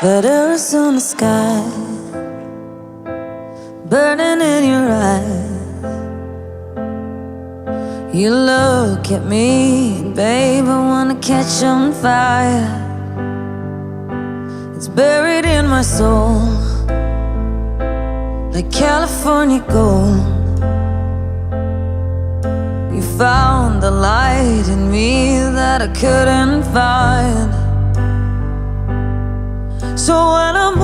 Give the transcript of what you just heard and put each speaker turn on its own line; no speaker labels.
Letters on the sky, burning in your eyes. You look at me, babe, I wanna catch on fire. It's buried in my soul, like California gold. You found the light in me that I couldn't find. So when I'm